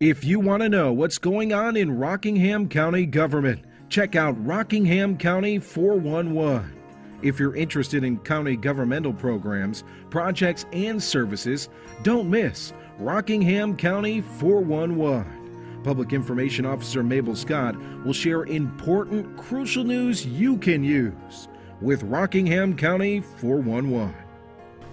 If you want to know what's going on in Rockingham County government, check out Rockingham County 411. If you're interested in county governmental programs, projects, and services, don't miss Rockingham County 411. Public Information Officer Mabel Scott will share important, crucial news you can use with Rockingham County 411.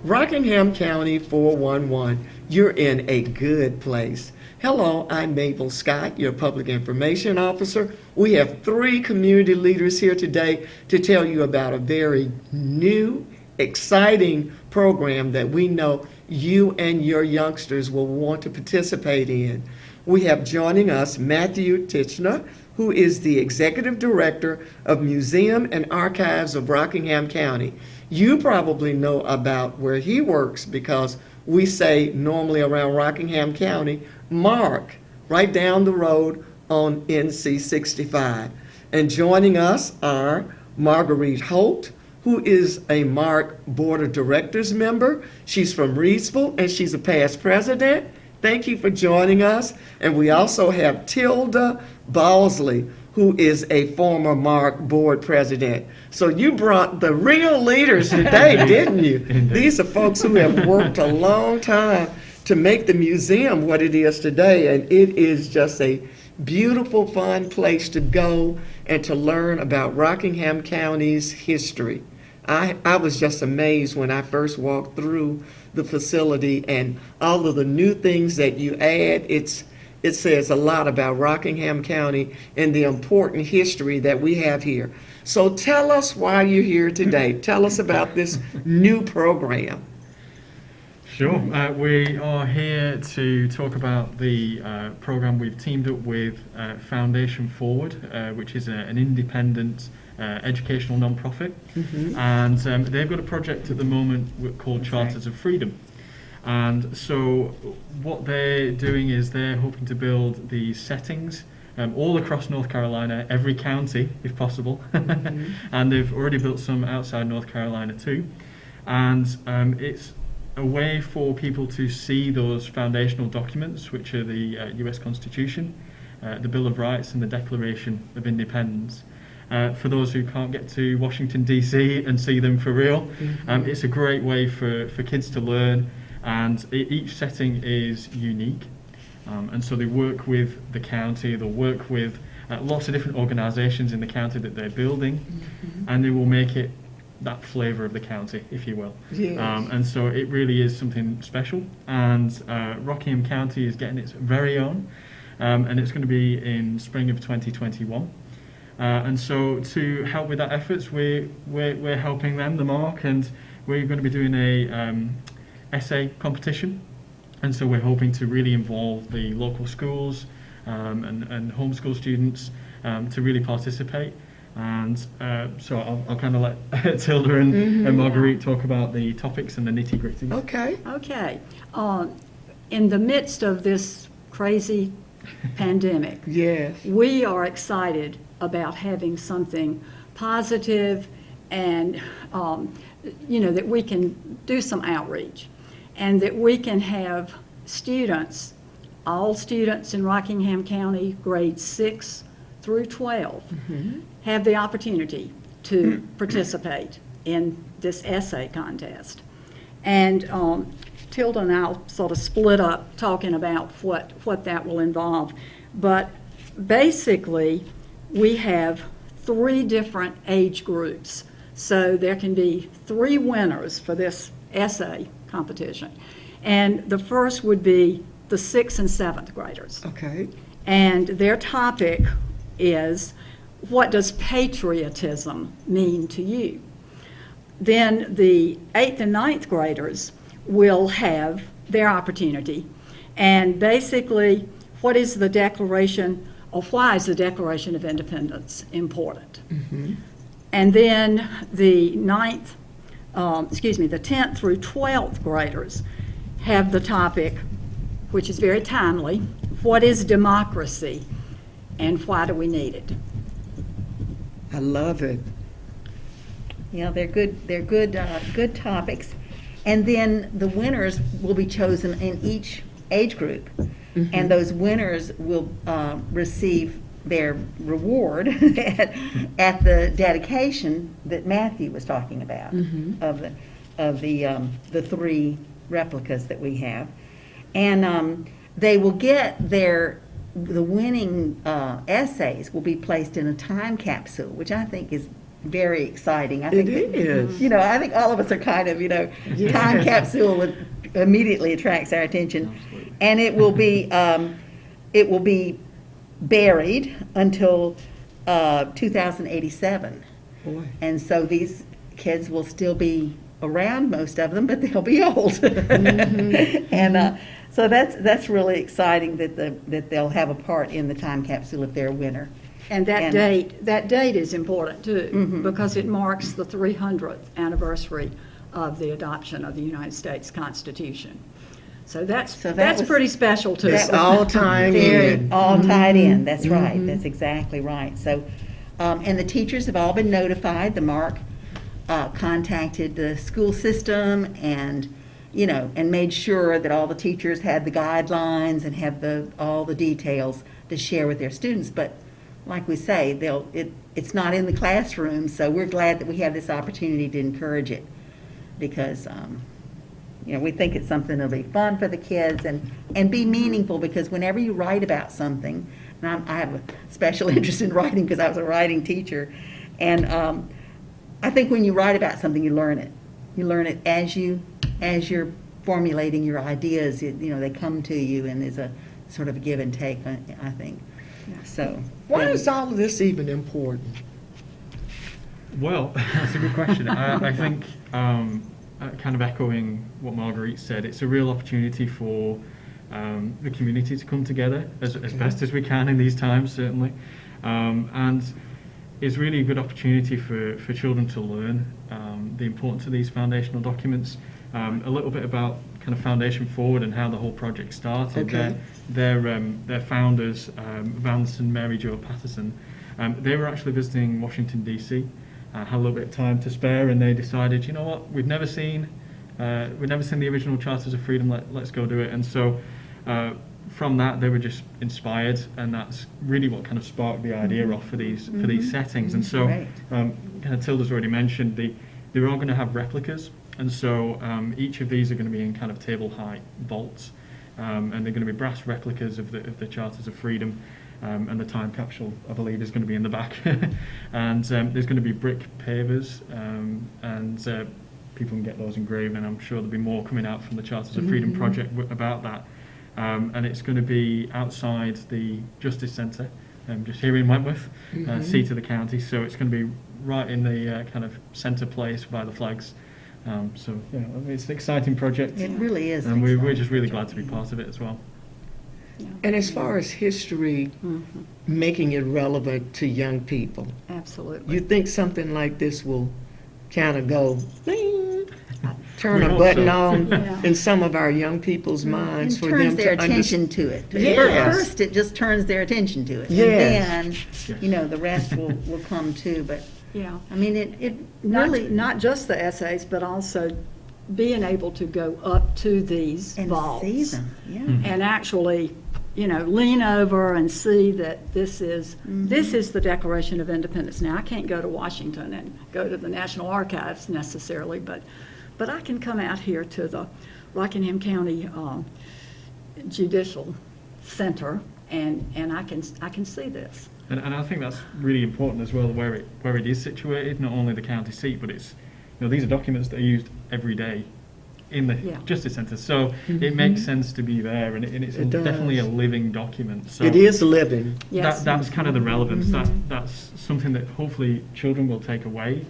Rockingham County 411, you're in a good place. Hello, I'm Mabel Scott, your Public Information Officer. We have 3 community leaders here today to tell you about a very new, exciting program that we know you and your youngsters will want to participate in. We have joining us Matthew Titchener, who is the Executive Director of Museum and Archives of Rockingham County. You probably know about where he works because we say normally around Rockingham County, MARC, right down the road on NC 65. And joining us are Marguerite Holt, who is a MARC Board of Directors member. She's from Reedsville and she's a past president. Thank you for joining us. And we also have Tilda Balsley, who is a former MARC board president. So you brought the real leaders today, didn't you? These are folks who have worked a long time to make the museum what it is today, and it is just a beautiful, fun place to go and to learn about Rockingham County's history. I was just amazed when I first walked through the facility and all of the new things that you add. It says a lot about Rockingham County and the important history that we have here. So tell us why you're here today. Tell us about this new program. Sure. We are here to talk about the program we've teamed up with Foundation Forward, which is an independent educational nonprofit. And they've got a project at the moment called Charters of Freedom. And so what they're doing is they're hoping to build these settings all across North Carolina, every county if possible. And they've already built some outside North Carolina too. And it's a way for people to see those foundational documents, which are the US Constitution, the Bill of Rights, and the Declaration of Independence. For those who can't get to Washington, D.C. and see them for real, it's a great way for kids to learn. And each setting is unique. And so they work with the county, they'll work with lots of different organizations in the county that they're building, and they will make it that flavor of the county, if you will. Yes. And so it really is something special. And Rockingham County is getting its very own, and it's going to be in spring of 2021. And so to help with that efforts, we're helping them, the MARC, and we're going to be doing a essay competition. And so we're hoping to really involve the local schools and homeschool students to really participate. And so I'll kind of let Tilda and Marguerite talk about the topics and the nitty-gritty. Okay. Okay. In the midst of this crazy pandemic, Yes. we are excited about having something positive and, that we can do some outreach and that we can have students, all students in Rockingham County, grades 6 through 12, have the opportunity to participate in this essay contest. And Tilda and I'll sort of split up talking about what that will involve. But basically, we have 3 different age groups. So there can be 3 winners for this essay competition. And the first would be the 6th and 7th graders. Okay. And their topic is, what does patriotism mean to you? Then the 8th and 9th graders will have their opportunity. And basically, what is the Declaration, or why is the Declaration of Independence important? And then the 10th through 12th graders have the topic, which is very timely, what is democracy and why do we need it? I love it. Yeah, they're good topics. And then the winners will be chosen in each age group. and those winners will receive their reward at the dedication that Matthew was talking about of the 3 replicas that we have, and they will get the winning essays will be placed in a time capsule, which I think is very exciting. I think It is. You know, I think all of us are kind of, Yeah. time capsule immediately attracts our attention, Absolutely. and it will be buried until 2087. Boy. And so these kids will still be around, most of them, but they'll be old. And so that's really exciting that they'll have a part in the time capsule if they're a winner. And that And- date is important too, Mhm. because it marks the 300th anniversary of the adoption of the United States Constitution. So So that's that was- pretty special too. It's all tying Very, in. all tied in, that's right, that's exactly right. So, and the teachers have all been notified. The MARC contacted the school system and, and made sure that all the teachers had the guidelines and had all the details to share with their students. But like we say, it's not in the classroom, so we're glad that we have this opportunity to encourage it, because we think it's something that'll be fun for the kids and be meaningful, because whenever you write about something, and I have a special interest in writing because I was a writing teacher, and I think when you write about something, you learn it. You learn it as you're formulating your ideas. They come to you, and there's a sort of a give and take, I think. So. Why is all of this even important? Well, that's a good question. I think, kind of echoing what Marguerite said, it's a real opportunity for the community to come together as best as we can in these times, certainly. And it's really a good opportunity for children to learn the importance of these foundational documents, a little bit about kind of Foundation Forward and how the whole project started. Okay. Their founders, Vance and Mary Jo Patterson, they were actually visiting Washington, D.C., had a little bit of time to spare, and they decided, you know what, we've never seen the original Charters of Freedom, let's go do it. And so from that, they were just inspired, and that's really what kind of sparked the idea off for these settings. And so, Right. kind of Tilda's already mentioned, they're all going to have replicas, and so each of these are going to be in kind of table height vaults, and they're going to be brass replicas of the Charters of Freedom. And the time capsule, I believe, is going to be in the back. And there's going to be brick pavers, and people can get those engraved, and I'm sure there'll be more coming out from the Charters of Freedom project about that. And it's going to be outside the Justice Centre, just here in Wentworth, seat of the county. So it's going to be right in the kind of centre place by the flags. So yeah, it's an exciting project, It really is. and we're just really glad to be part of it as well. And as far as history, making it relevant to young people, Absolutely. you think something like this will kind of go, bing, turn We a hope button so. on Yeah. in some of our young people's minds It for turns them their to attention understand? to it. Yes. First, it just turns their attention to it. Yes. And then, the rest will come too. But, Yeah. I mean, it Not, really. not just the essays, but also being able to go up to these And vaults. see them, yeah. And actually, lean over and see that this is the Declaration of Independence. Now, I can't go to Washington and go to the National Archives necessarily, but I can come out here to the Rockingham County Judicial Center, and I can see this. And I think that's really important as well, where it is situated, not only the county seat, but it's, these are documents that are used every day in the Yeah. Justice Centre. So it makes sense to be there, and it's It does. definitely a living document. So It is living. Yes. that's kind of the relevance. That's something that hopefully children will take away.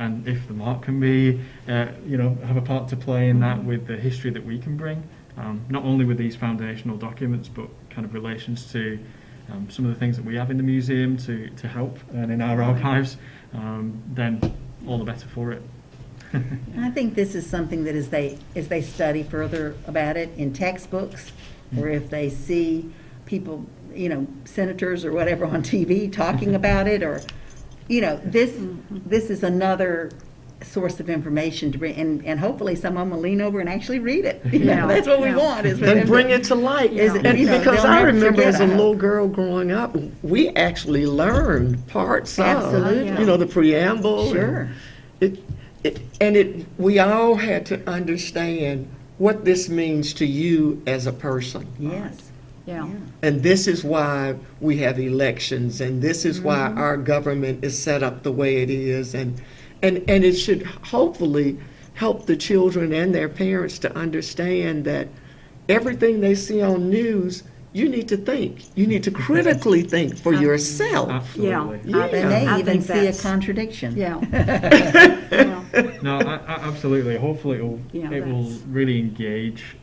And if the MARC can be, have a part to play in that with the history that we can bring, not only with these foundational documents, but kind of relations to some of the things that we have in the museum to help and in our archives, then all the better for it. And I think this is something that as they study further about it in textbooks, or if they see people, senators or whatever on TV talking about it, or, this is another source of information to bring, and hopefully someone will lean over and actually read it. You Yeah. know, that's what we Yeah. want. Is for And them bring it to light. Is it- And you know, because they'll I never remember forget, as a I hope. little girl growing up, we actually learned parts Absolutely. of, you know, the preamble. Sure. We all had to understand what this means to you as a person. Yes. Yeah. And this is why we have elections, and this is why Mm-hmm. our government is set up the way it is, and it should hopefully help the children and their parents to understand that everything they see on news, you need to think. You need to critically think for yourself. Absolutely. Yeah. They Yeah. may I even think see a that's- contradiction. Yeah. Yeah. No, absolutely. Hopefully, Yeah, it will that's- really engage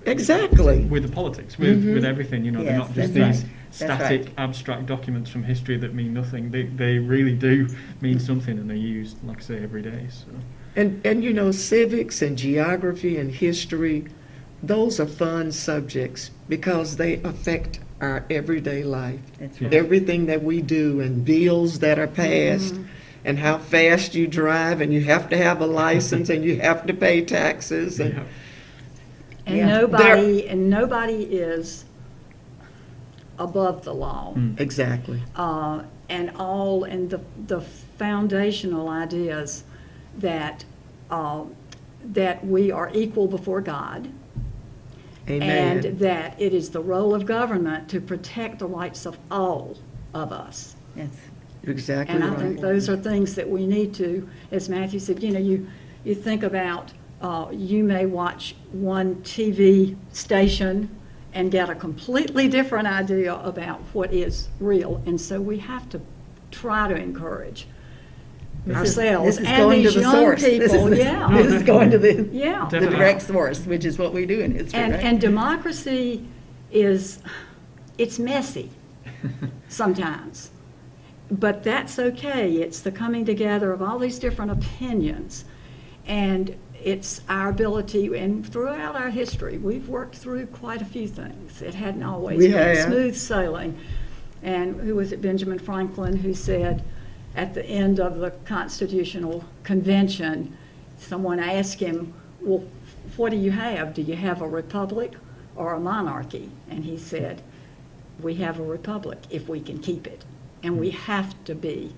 Exactly. with the politics, with everything. You know, they're Yes, not just that's these right. That's static, right. abstract documents from history that mean nothing. They really do mean something, and they're used, like I say, every day. So. And you know, civics and geography and history, those are fun subjects because they affect our everyday life. That's Yeah. right. Everything that we do and bills that are passed and how fast you drive and you have to have a license and you have to pay taxes and Yeah. And Yeah. nobody is above the law. exactly. And the foundational ideas that that we are equal before God, Amen. and that it is the role of government to protect the rights of all of us. Yes. You're exactly And I right. think those are things that we need to, as Matthew said, you know, you think about, you may watch one TV station and get a completely different idea about what is real. And so we have to try to encourage ourselves This is and going to these the young source. people. Yeah. This is going to the, Yeah. the direct source, which is what we do in history, right? And democracy it's messy sometimes. But that's okay. It's the coming together of all these different opinions. And it's our ability, and throughout our history, we've worked through quite a few things. It hadn't always We been have. smooth sailing. And who was it, Benjamin Franklin, who said at the end of the Constitutional Convention, someone asked him, well, what do you have? Do you have a republic or a monarchy? And he said, we have a republic if we can keep it. And we have to be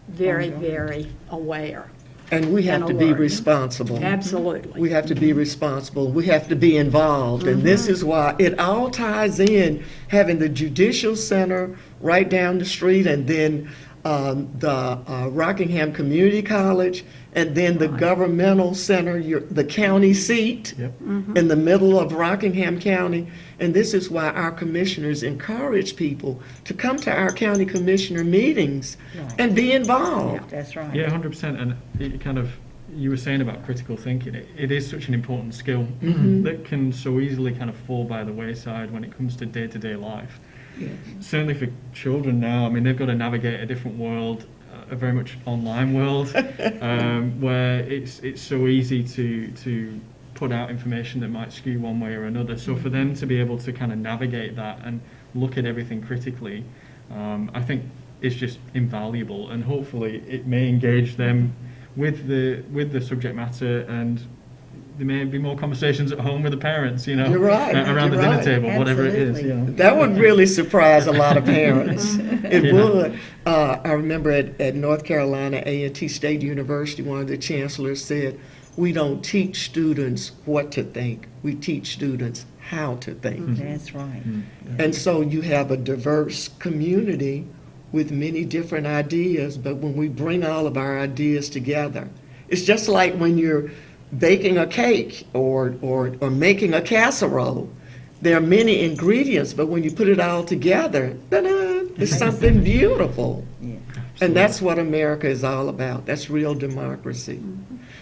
very, very aware. And we have and to be alert. responsible. Absolutely. We have to be responsible. We have to be involved. And this is why it all ties in, having the Judicial Center right down the street, and then the Rockingham Community College, and then the Governmental Center, the county seat Yep. in the middle of Rockingham County. And this is why our commissioners encourage people to come to our county commissioner meetings Right. and be involved. That's right. Yeah, 100%. And it kind of, you were saying about critical thinking, it is such an important skill that can so easily kind of fall by the wayside when it comes to day-to-day life. Certainly for children now, I mean, they've got to navigate a different world, a very much online world, where it's so easy to put out information that might skew one way or another. So for them to be able to kind of navigate that and look at everything critically, I think is just invaluable, and hopefully it may engage them with the subject matter, and there may be more conversations at home with the parents, you know, You're right, around the you're dinner right. table, whatever it is. Absolutely. You know. That would really surprise a lot of parents. It Yeah. would. I remember at North Carolina A&T State University, one of the chancellors said, we don't teach students what to think, we teach students how to think. That's right. And so you have a diverse community with many different ideas, but when we bring all of our ideas together, it's just like when you're baking a cake or making a casserole. There are many ingredients, but when you put it all together, ta-da, it's something beautiful. Yeah. And that's what America is all about. That's real democracy.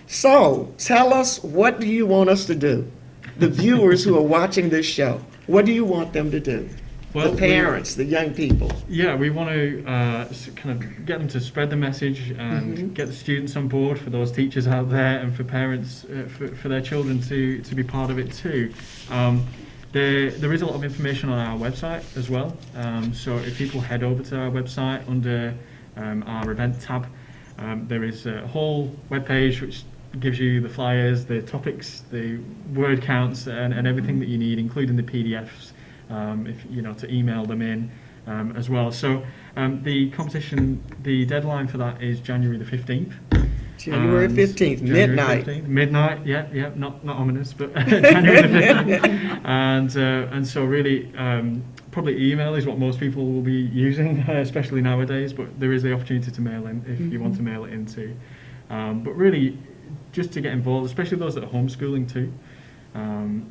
So tell us, what do you want us to do? The viewers who are watching this show, what do you want them to do? Well, The parents, the young people. Yeah, we want to kind of get them to spread the message and get the students on board, for those teachers out there, and for parents, for their children to be part of it too. There is a lot of information on our website as well. So if people head over to our website under our event tab, There is a whole webpage which gives you the flyers, the topics, the word counts, and everything that you need, including the PDFs, if you know, to email them in as well. So the competition, the deadline for that is January the 15th. January 15th, January midnight. 15th, midnight, yeah, not ominous, but January the 15th. And so really, probably email is what most people will be using, especially nowadays, but there is the opportunity to mail in if you want to mail it in too. But really, just to get involved, especially those that are homeschooling too,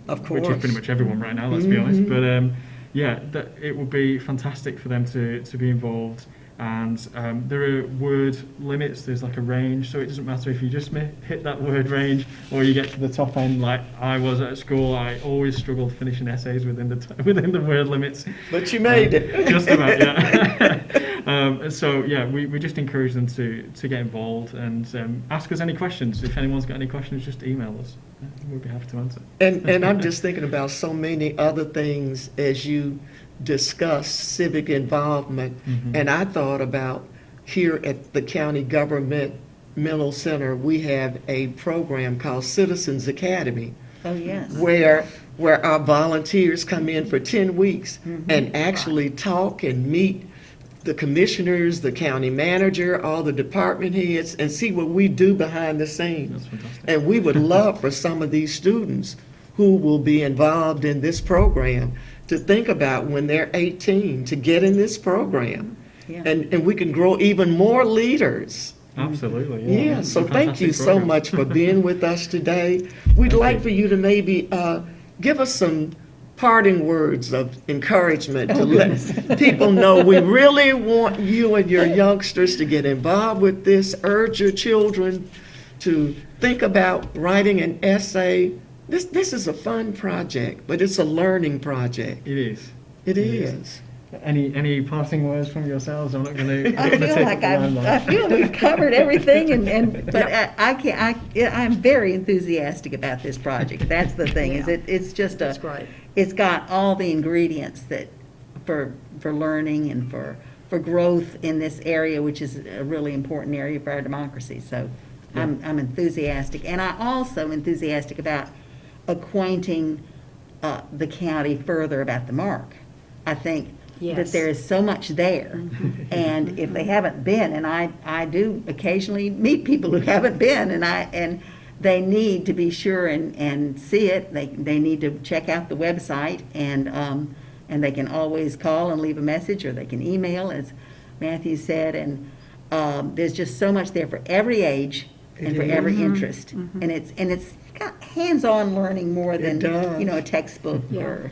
Of which is course. pretty much everyone right now, let's be honest. But yeah, it would be fantastic for them to be involved. And there are word limits, there's like a range, so it doesn't matter if you just hit that word range or you get to the top end like I was at school. I always struggled finishing essays within the word limits. But you made it. Just about, yeah. So yeah, we just encourage them to get involved and ask us any questions. If anyone's got any questions, just email us. We'll be happy to answer. And I'm just thinking about so many other things as you discuss civic involvement. And I thought about here at the County Governmental Center, we have a program called Citizens Academy, Oh, yes. where our volunteers come in for 10 weeks and actually talk and meet the commissioners, the county manager, all the department heads, and see what we do behind the scenes. That's fantastic. And we would love for some of these students who will be involved in this program to think about when they're 18 to get in this program. Yeah. And we can grow even more leaders. Absolutely. Yeah, It's so a thank you fantastic so program. much for being with us today. We'd like for you to maybe give us some parting words of encouragement to let people know we really want you and your youngsters to get involved with this. Urge your children to think about writing an essay. This is a fun project, but it's a learning project. It is. It is. Any parting words from yourselves? I'm not going to. I feel like I feel we've covered everything, but I'm very enthusiastic about this project. That's the thing. Is Yeah. it's just That's great. It's got all the ingredients that for learning and for growth in this area, which is a really important area for our democracy. So I'm enthusiastic, and I also enthusiastic about acquainting the county further about the MARC. I think that Yes. there is so much there, and if they haven't been, and I do occasionally meet people who haven't been, and they need to be sure and see it. They need to check out the website, and they can always call and leave a message, or they can email, as Matthew said, and there's just so much there for every age and for every interest, and it's got hands-on learning more than does. a textbook. Yeah. Or,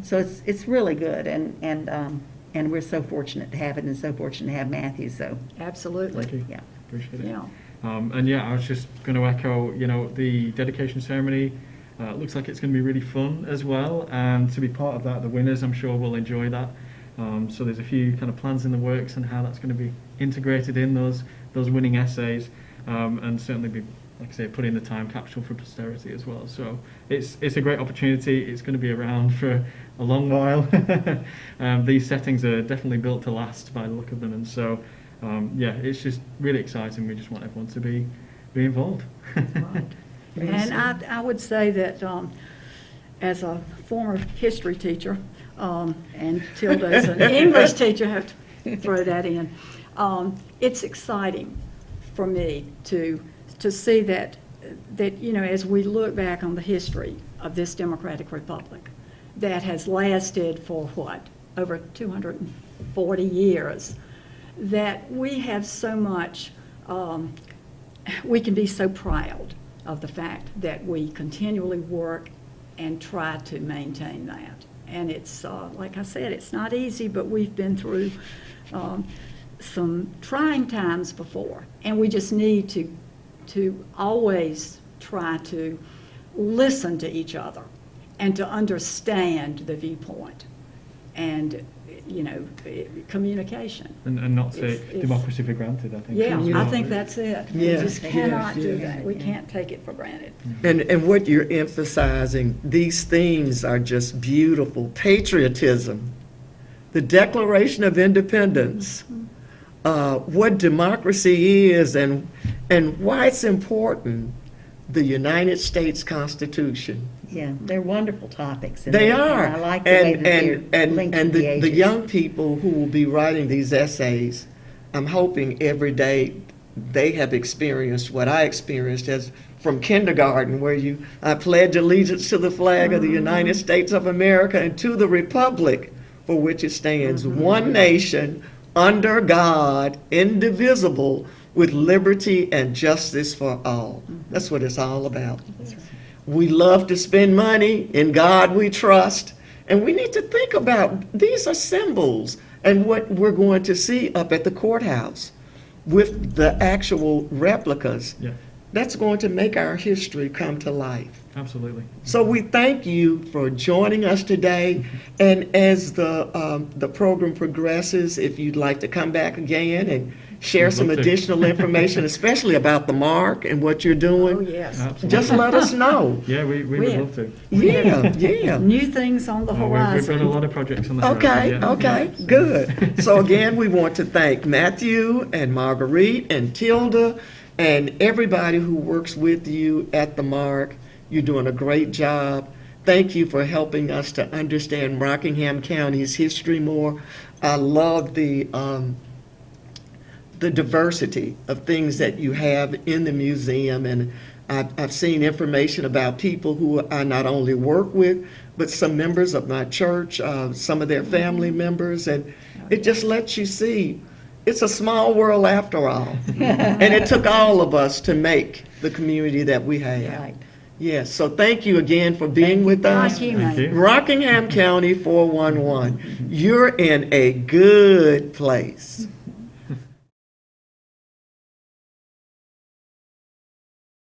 so it's really good, and we're so fortunate to have it, and so fortunate to have Matthew. So Absolutely. Thank you. yeah. Appreciate it. Yeah. And yeah, I was just going to echo, the dedication ceremony looks like it's going to be really fun as well. And to be part of that, the winners, I'm sure, will enjoy that. So there's a few kind of plans in the works and how that's going to be integrated in those winning essays, and certainly be, like I say, put in the time capsule for posterity as well. So it's a great opportunity. It's going to be around for a long while. These settings are definitely built to last by the look of them, and so yeah, it's just really exciting. We just want everyone to be involved. Right. And I would say that as a former history teacher, and Tilda as an English teacher, I have to throw that in, it's exciting for me to see that as we look back on the history of this democratic republic that has lasted for over 240 years, that we have so much, we can be so proud of the fact that we continually work and try to maintain that. And it's, like I said, it's not easy, but we've been through some trying times before, and we just need to always try to listen to each other and to understand the viewpoint and communication. And not take It's- democracy for granted, I think. Yeah, as I well. think that's it. Yeah. We just Yes, cannot do yes. that. We can't take it for granted. And what you're emphasizing, these themes are just beautiful. Patriotism, the Declaration of Independence, what democracy is and why it's important, the United States Constitution. Yeah, they're wonderful topics. They and are. I like the way that they're linked to the the ages. young people who will be writing these essays, I'm hoping every day they have experienced what I experienced as from kindergarten, where I pledge allegiance to the flag of the United States of America and to the republic for which it stands, one nation, under God, indivisible, with liberty and justice for all. That's what it's all about. We love to spend money. In God we trust. And we need to think about, these are symbols and what we're going to see up at the courthouse with the actual replicas. Yeah, That's going to make our history come to life. absolutely. So we thank you for joining us today. And as the program progresses, if you'd like to come back again and share We'd some love to. additional information, especially about the MARC and what you're doing, Oh, yes. Absolutely. just let us know. Yeah, we would We- love to. Yeah. New things on the We've got a horizon. lot of projects on the horizon. Okay, yeah. okay, good. So again, we want to thank Matthew and Marguerite and Tilda and everybody who works with you at the MARC. You're doing a great job. Thank you for helping us to understand Rockingham County's history more. I love the diversity of things that you have in the museum, and I've seen information about people who I not only work with, but some members of my church, some of their family members, and it just lets you see it's a small world after all. And it took all of us to make the community that we have. Right. Yes, so thank you again for being with us. Thank you, Thank mate. you. Rockingham County 411, you're in a good place.